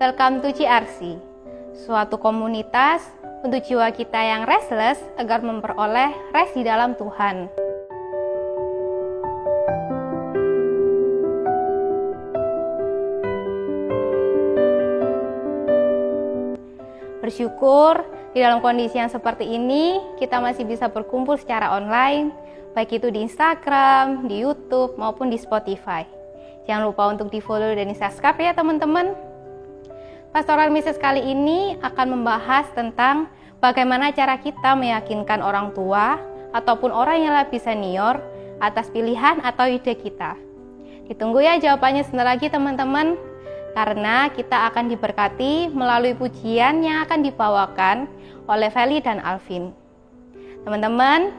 welcome to CRC, suatu komunitas untuk jiwa kita yang restless agar memperoleh rest di dalam Tuhan. Bersyukur di dalam kondisi yang seperti ini kita masih bisa berkumpul secara online, baik itu di Instagram, di YouTube, maupun di Spotify. Jangan lupa untuk di-follow dan di-subscribe ya teman-teman. Pastoral Message kali ini akan membahas tentang bagaimana cara kita meyakinkan orang tua ataupun orang yang lebih senior atas pilihan atau ide kita. Ditunggu ya jawabannya sebentar lagi teman-teman, karena kita akan diberkati melalui pujian yang akan dibawakan oleh Feli dan Alvin. Teman-teman,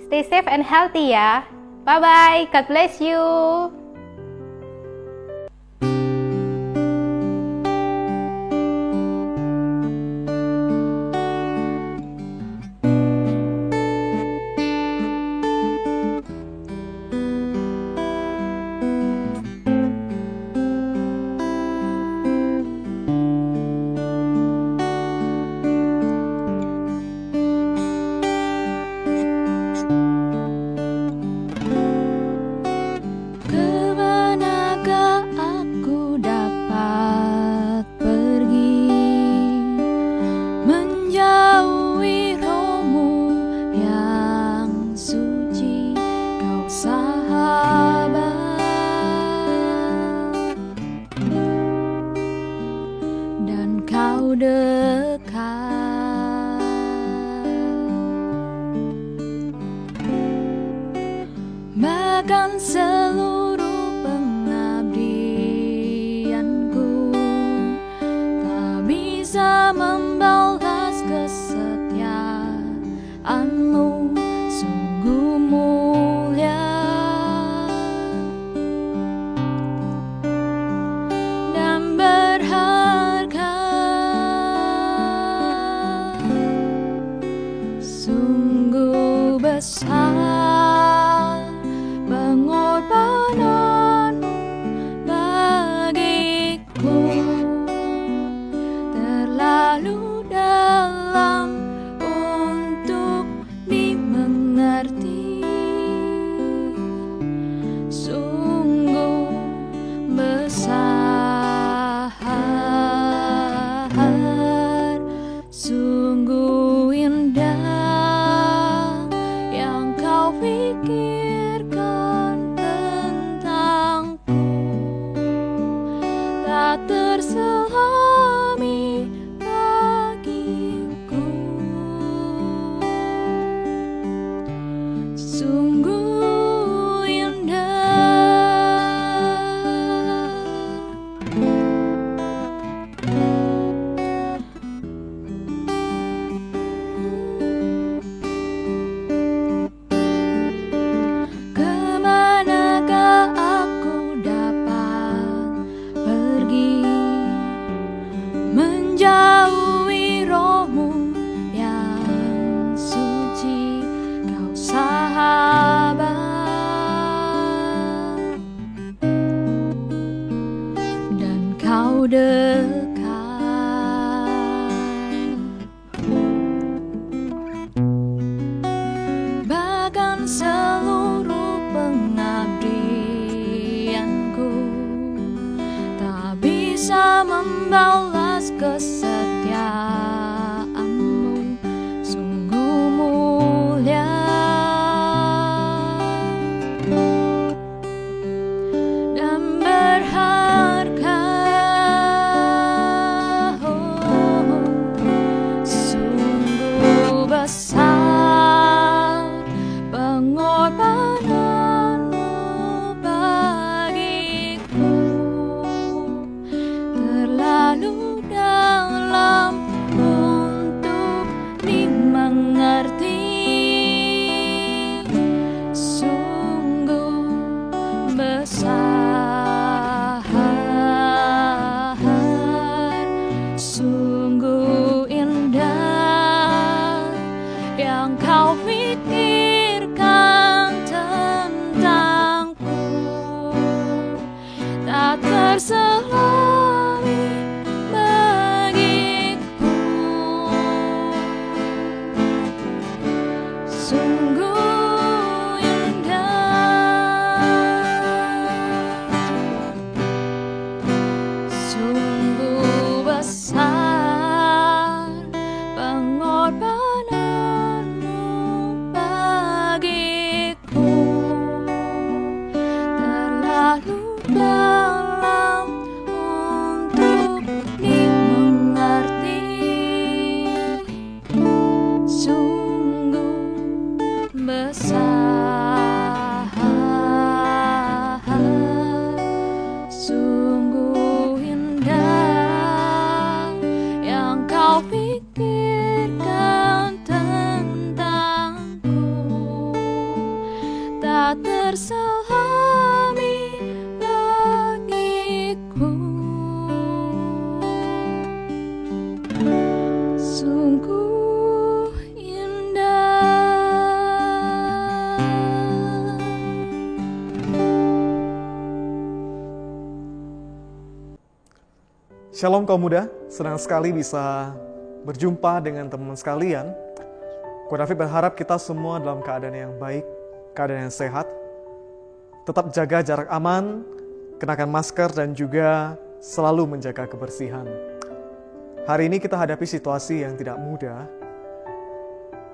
stay safe and healthy ya. Bye-bye, God bless you. Bahkan seluruh pengabdianku tak bisa membalas kesetiaanmu, sungguh mulia dan berharga, sungguh besar pengorbananmu bagiku, terlalu dalam untuk dimengerti, sungguh besar, sungguh indah yang kau pikirkan tentangku, tak terselami bagiku, sungguh indah. Kemanakah aku dapat pergi, menjauhi rohmu yang suci, kau sahabat, dan kau dekat. Bahkan seluruh pengabdianku tak bisa membalas kesetiaanmu, sungguh mulia dan berharga, sungguh besar pengorbananmu bagiku, terlalu dalam untuk dimengerti, sungguh besar, sungguh indah yang kau pikirkan tentangku, tak terselami pikirkan tentangku, tak terselami bagiku. Sungguh indah. Shalom kaum muda, senang sekali bisa berjumpa dengan teman-teman sekalian. Ko David berharap kita semua dalam keadaan yang baik, keadaan yang sehat. Tetap jaga jarak aman, kenakan masker dan juga selalu menjaga kebersihan. Hari ini kita hadapi situasi yang tidak mudah.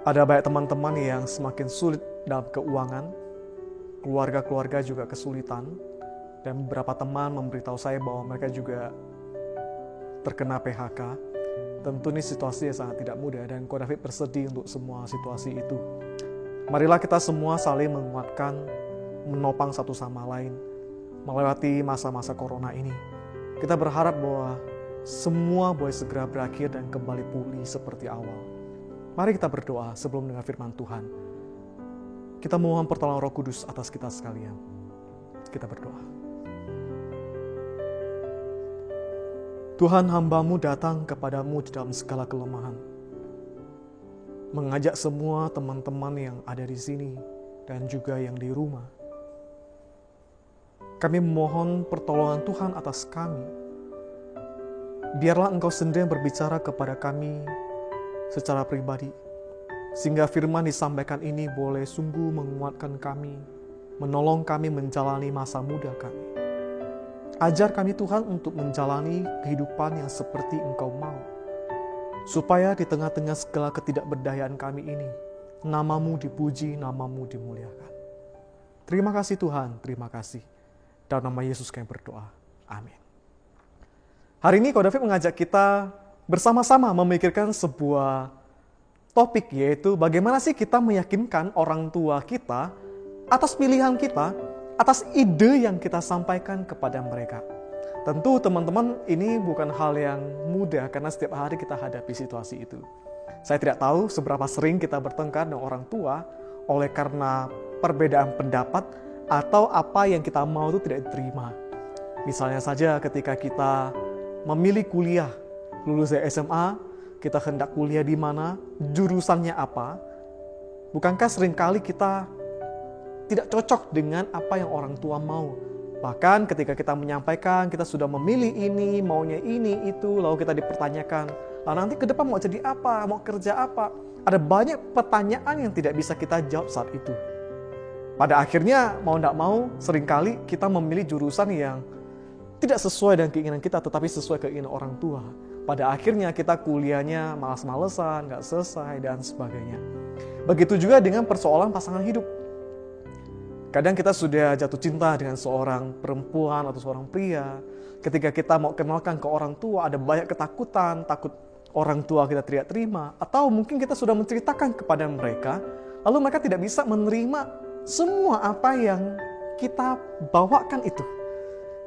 Ada banyak teman-teman yang semakin sulit dalam keuangan, keluarga-keluarga juga kesulitan, dan beberapa teman memberitahu saya bahwa mereka juga terkena PHK. Tentu ini situasi yang sangat tidak mudah dan Ko David bersedih untuk semua situasi itu. Marilah kita semua saling menguatkan, menopang satu sama lain melewati masa-masa corona ini. Kita berharap bahwa semua boleh segera berakhir dan kembali pulih seperti awal. Mari kita berdoa sebelum mendengar firman Tuhan. Kita mohon pertolongan Roh Kudus atas kita sekalian. Kita berdoa. Tuhan, hamba-Mu datang kepadamu di dalam segala kelemahan. Mengajak semua teman-teman yang ada di sini dan juga yang di rumah. Kami memohon pertolongan Tuhan atas kami. Biarlah Engkau sendiri yang berbicara kepada kami secara pribadi, sehingga firman disampaikan ini boleh sungguh menguatkan kami, menolong kami menjalani masa muda kami. Ajar kami Tuhan untuk menjalani kehidupan yang seperti Engkau mau, supaya di tengah-tengah segala ketidakberdayaan kami ini, nama-Mu dipuji, nama-Mu dimuliakan. Terima kasih Tuhan, terima kasih. Dalam nama Yesus kami berdoa. Amin. Hari ini Ko David mengajak kita bersama-sama memikirkan sebuah topik, yaitu bagaimana sih kita meyakinkan orang tua kita atas pilihan kita, atas ide yang kita sampaikan kepada mereka. Tentu teman-teman, ini bukan hal yang mudah karena setiap hari kita hadapi situasi itu. Saya tidak tahu seberapa sering kita bertengkar dengan orang tua oleh karena perbedaan pendapat atau apa yang kita mau itu tidak diterima. Misalnya saja ketika kita memilih kuliah, lulus dari SMA, kita hendak kuliah di mana, jurusannya apa. Bukankah seringkali kita tidak cocok dengan apa yang orang tua mau. Bahkan ketika kita menyampaikan, kita sudah memilih ini, maunya ini, itu, lalu kita dipertanyakan, lalu nanti ke depan mau jadi apa, mau kerja apa. Ada banyak pertanyaan yang tidak bisa kita jawab saat itu. Pada akhirnya, mau tidak mau, seringkali kita memilih jurusan yang tidak sesuai dengan keinginan kita, tetapi sesuai keinginan orang tua. Pada akhirnya kita kuliahnya malas-malesan, nggak selesai, dan sebagainya. Begitu juga dengan persoalan pasangan hidup. Kadang kita sudah jatuh cinta dengan seorang perempuan atau seorang pria. Ketika kita mau kenalkan ke orang tua, ada banyak ketakutan, takut orang tua kita tidak terima. Atau mungkin kita sudah menceritakan kepada mereka, lalu mereka tidak bisa menerima semua apa yang kita bawakan itu.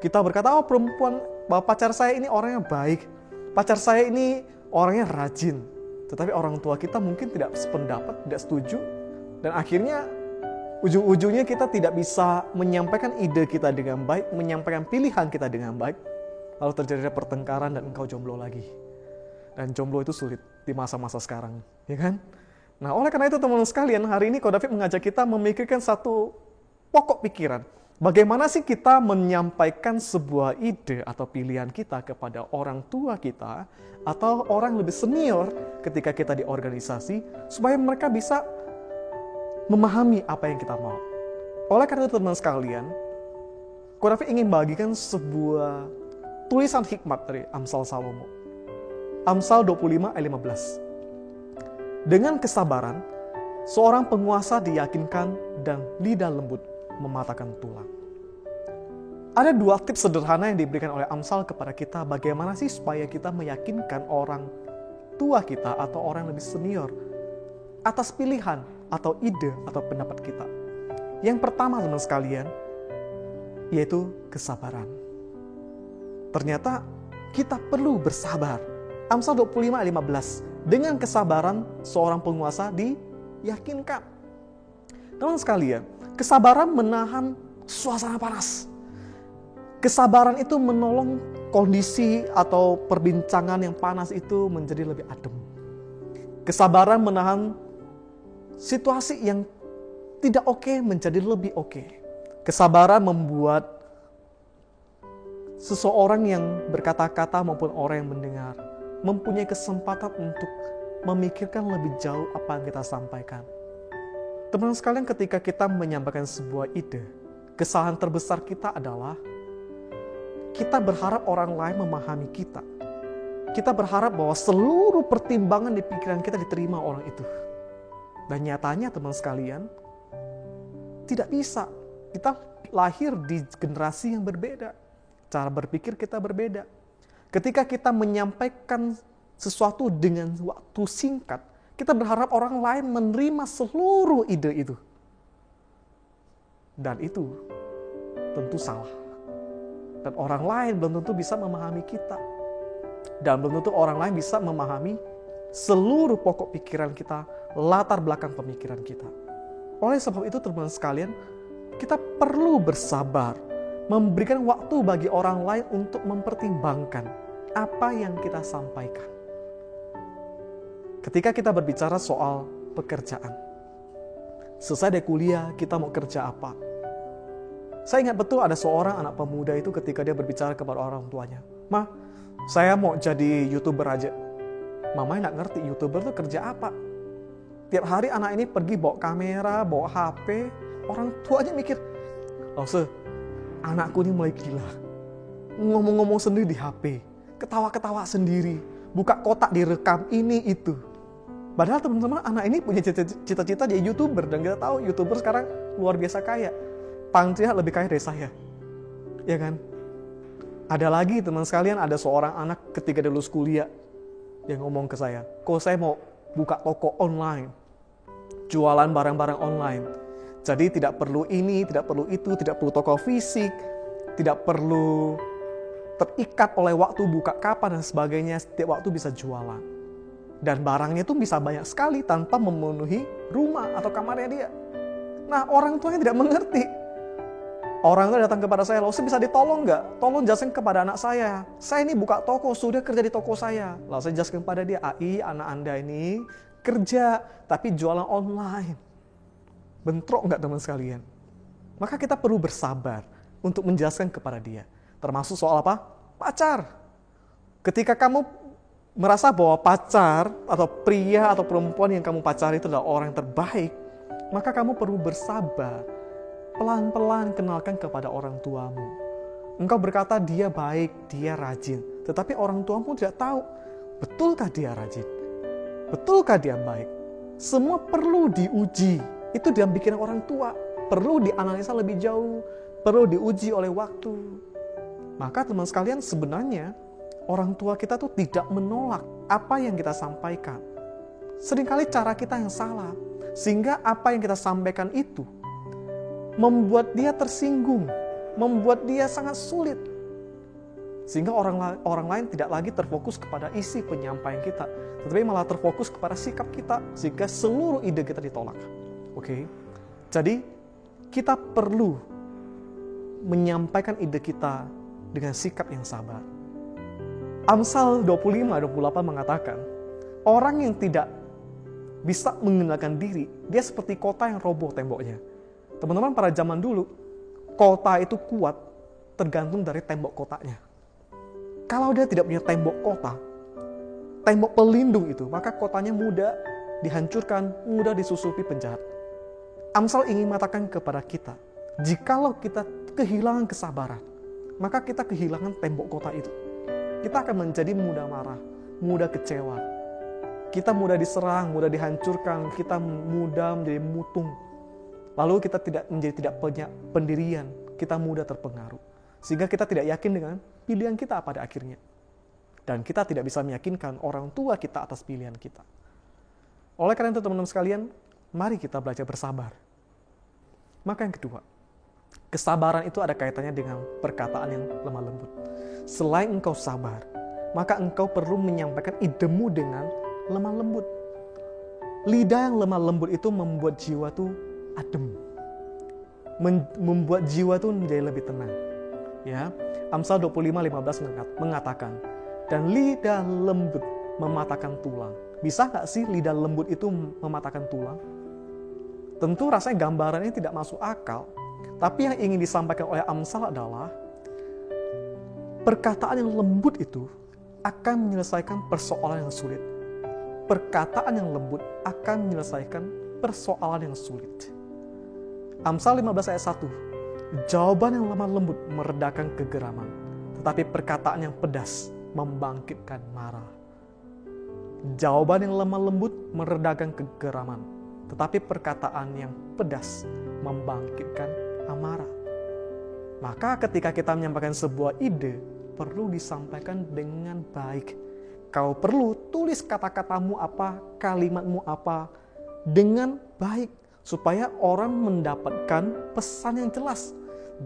Kita berkata, oh perempuan, bahwa pacar saya ini orangnya baik. Pacar saya ini orangnya rajin. Tetapi orang tua kita mungkin tidak sependapat, tidak setuju. Dan akhirnya ujung-ujungnya kita tidak bisa menyampaikan ide kita dengan baik, menyampaikan pilihan kita dengan baik. Lalu terjadi pertengkaran dan engkau jomblo lagi. Dan jomblo itu sulit di masa-masa sekarang, ya kan? Nah, oleh karena itu teman-teman sekalian, hari ini Ko David mengajak kita memikirkan satu pokok pikiran. Bagaimana sih kita menyampaikan sebuah ide atau pilihan kita kepada orang tua kita atau orang lebih senior ketika kita di organisasi, supaya mereka bisa memahami apa yang kita mau. Oleh karena itu teman sekalian, Ko David ingin bagikan sebuah tulisan hikmat dari Amsal Salomo. Amsal 25 ayat 15. Dengan kesabaran, seorang penguasa diyakinkan dan lidah lembut mematahkan tulang. Ada dua tips sederhana yang diberikan oleh Amsal kepada kita bagaimana sih supaya kita meyakinkan orang tua kita atau orang lebih senior atas pilihan atau ide atau pendapat kita. Yang pertama teman sekalian, yaitu kesabaran. Ternyata kita perlu bersabar. Amsal 25 ayat 15. Dengan kesabaran seorang penguasa diyakinkan. Teman sekalian, kesabaran menahan suasana panas. Kesabaran itu menolong kondisi atau perbincangan yang panas itu menjadi lebih adem. Kesabaran menahan situasi yang tidak oke menjadi lebih oke. Kesabaran membuat seseorang yang berkata-kata maupun orang yang mendengar mempunyai kesempatan untuk memikirkan lebih jauh apa yang kita sampaikan. Teman sekalian, ketika kita menyampaikan sebuah ide, kesalahan terbesar kita adalah kita berharap orang lain memahami kita. Kita berharap bahwa seluruh pertimbangan di pikiran kita diterima orang itu. Dan nyatanya teman sekalian, tidak bisa. Kita lahir di generasi yang berbeda. Cara berpikir kita berbeda. Ketika kita menyampaikan sesuatu dengan waktu singkat, kita berharap orang lain menerima seluruh ide itu. Dan itu tentu salah. Dan orang lain belum tentu bisa memahami kita. Dan belum tentu orang lain bisa memahami seluruh pokok pikiran kita, latar belakang pemikiran kita. Oleh sebab itu teman-teman sekalian, kita perlu bersabar, memberikan waktu bagi orang lain untuk mempertimbangkan apa yang kita sampaikan. Ketika kita berbicara soal pekerjaan, selesai dari kuliah, kita mau kerja apa? Saya ingat betul ada seorang anak pemuda itu ketika dia berbicara kepada orang tuanya, "Ma, saya mau jadi YouTuber aja." Mamanya nggak ngerti YouTuber itu kerja apa. Tiap hari anak ini pergi bawa kamera, bawa HP, orang tuanya mikir, "Oh, anakku ini mulai gila. Ngomong-ngomong sendiri di HP, ketawa-ketawa sendiri, buka kotak direkam ini itu." Padahal teman-teman, anak ini punya cita-cita jadi YouTuber, dan kita tahu YouTuber sekarang luar biasa kaya. Paling tidak lebih kaya dari saya. Ya kan? Ada lagi teman sekalian, ada seorang anak ketika dia lulus kuliah yang ngomong ke saya, "Kok saya mau buka toko online, jualan barang-barang online. Jadi tidak perlu ini, tidak perlu itu, tidak perlu toko fisik, tidak perlu terikat oleh waktu buka kapan dan sebagainya, setiap waktu bisa jualan. Dan barangnya itu bisa banyak sekali tanpa memenuhi rumah atau kamarnya dia." Nah, orang tuanya tidak mengerti. Orang itu datang kepada saya, "Lalu bisa ditolong nggak? Tolong jelaskan kepada anak saya. Saya ini buka toko, sudah kerja di toko saya." Lalu saya jelaskan kepada dia, "Ai, anak Anda ini kerja, tapi jualan online." Bentrok nggak teman sekalian? Maka kita perlu bersabar untuk menjelaskan kepada dia. Termasuk soal apa? Pacar. Ketika kamu merasa bahwa pacar atau pria atau perempuan yang kamu pacari itu adalah orang yang terbaik, maka kamu perlu bersabar. Pelan-pelan kenalkan kepada orang tuamu. Engkau berkata dia baik, dia rajin. Tetapi orang tuamu tidak tahu, betulkah dia rajin? Betulkah dia baik? Semua perlu diuji. Itu dalam pikiran orang tua. Perlu dianalisa lebih jauh. Perlu diuji oleh waktu. Maka teman sekalian, sebenarnya orang tua kita tuh tidak menolak apa yang kita sampaikan. Seringkali cara kita yang salah. Sehingga apa yang kita sampaikan itu membuat dia tersinggung, membuat dia sangat sulit. Sehingga orang lain tidak lagi terfokus kepada isi penyampaian kita, tetapi malah terfokus kepada sikap kita, sehingga seluruh ide kita ditolak. Oke? Jadi, kita perlu menyampaikan ide kita dengan sikap yang sabar. Amsal 25-28 mengatakan, orang yang tidak bisa mengendalikan diri, dia seperti kota yang roboh temboknya. Teman-teman, pada zaman dulu, kota itu kuat tergantung dari tembok kotanya. Kalau dia tidak punya tembok kota, tembok pelindung itu, maka kotanya mudah dihancurkan, mudah disusupi penjahat. Amsal ingin mengatakan kepada kita, jikalau kita kehilangan kesabaran, maka kita kehilangan tembok kota itu. Kita akan menjadi mudah marah, mudah kecewa. Kita mudah diserang, mudah dihancurkan, kita mudah menjadi mutung. Lalu kita tidak punya pendirian, kita mudah terpengaruh. Sehingga kita tidak yakin dengan pilihan kita pada akhirnya. Dan kita tidak bisa meyakinkan orang tua kita atas pilihan kita. Oleh karena itu teman-teman sekalian, mari kita belajar bersabar. Maka yang kedua, kesabaran itu ada kaitannya dengan perkataan yang lemah lembut. Selain engkau sabar, maka engkau perlu menyampaikan idemu dengan lemah lembut. Lidah yang lemah lembut itu membuat jiwa tuh adem. Membuat jiwa tuh menjadi lebih tenang. Ya, Amsal 25:15 mengatakan, dan lidah lembut mematahkan tulang. Bisa nggak sih lidah lembut itu mematahkan tulang? Tentu rasanya gambarannya tidak masuk akal. Tapi yang ingin disampaikan oleh Amsal adalah perkataan yang lembut itu akan menyelesaikan persoalan yang sulit. Perkataan yang lembut akan menyelesaikan persoalan yang sulit. Amsal 15 ayat 1. Jawaban yang lemah lembut meredakan kegeraman, tetapi perkataan yang pedas membangkitkan marah. Jawaban yang lemah lembut meredakan kegeraman, tetapi perkataan yang pedas membangkitkan amarah. Maka ketika kita menyampaikan sebuah ide, perlu disampaikan dengan baik. Kau perlu tulis kata-katamu apa, kalimatmu apa, dengan baik. Supaya orang mendapatkan pesan yang jelas.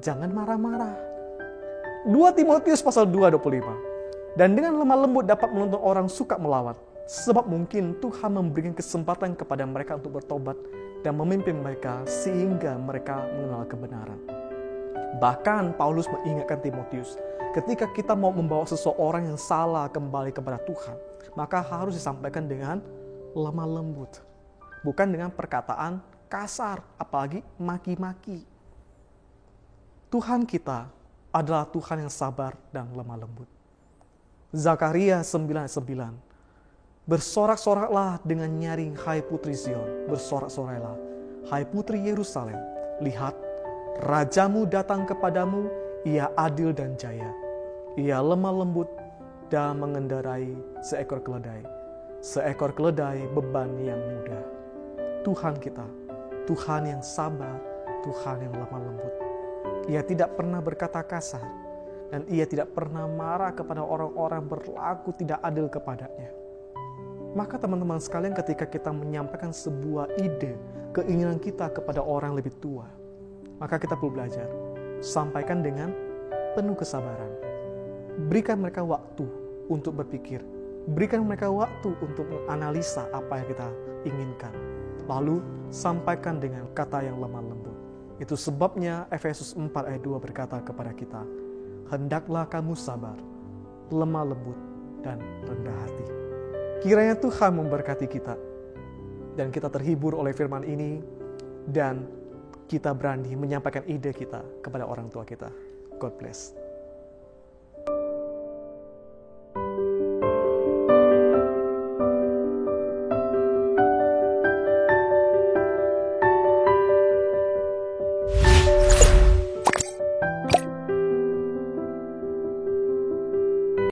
Jangan marah-marah. 2 Timotius pasal 2:25. Dan dengan lemah lembut dapat menuntun orang suka melawan. Sebab mungkin Tuhan memberikan kesempatan kepada mereka untuk bertobat dan memimpin mereka sehingga mereka mengenal kebenaran. Bahkan Paulus mengingatkan Timotius, ketika kita mau membawa seseorang yang salah kembali kepada Tuhan, maka harus disampaikan dengan lemah lembut. Bukan dengan perkataan kasar, apalagi maki-maki. Tuhan kita adalah Tuhan yang sabar dan lemah lembut. Zakaria 9:9. Bersorak-soraklah dengan nyaring, hai putri Zion. Bersorak-sorailah, hai putri Yerusalem. Lihat, Rajamu datang kepadamu, ia adil dan jaya. Ia lemah lembut dan mengendarai seekor keledai. Seekor keledai beban yang mudah. Tuhan kita, Tuhan yang sabar, Tuhan yang lemah lembut. Ia tidak pernah berkata kasar, dan ia tidak pernah marah kepada orang-orang berlaku tidak adil kepadanya. Maka teman-teman sekalian, ketika kita menyampaikan sebuah ide, keinginan kita kepada orang lebih tua, maka kita perlu belajar. Sampaikan dengan penuh kesabaran. Berikan mereka waktu untuk berpikir. Berikan mereka waktu untuk menganalisa apa yang kita inginkan. Lalu sampaikan dengan kata yang lemah lembut. Itu sebabnya Efesus 4 ayat 2 berkata kepada kita, hendaklah kamu sabar, lemah lembut, dan rendah hati. Kiranya Tuhan memberkati kita, dan kita terhibur oleh firman ini, dan kita berani menyampaikan ide kita kepada orang tua kita. God bless.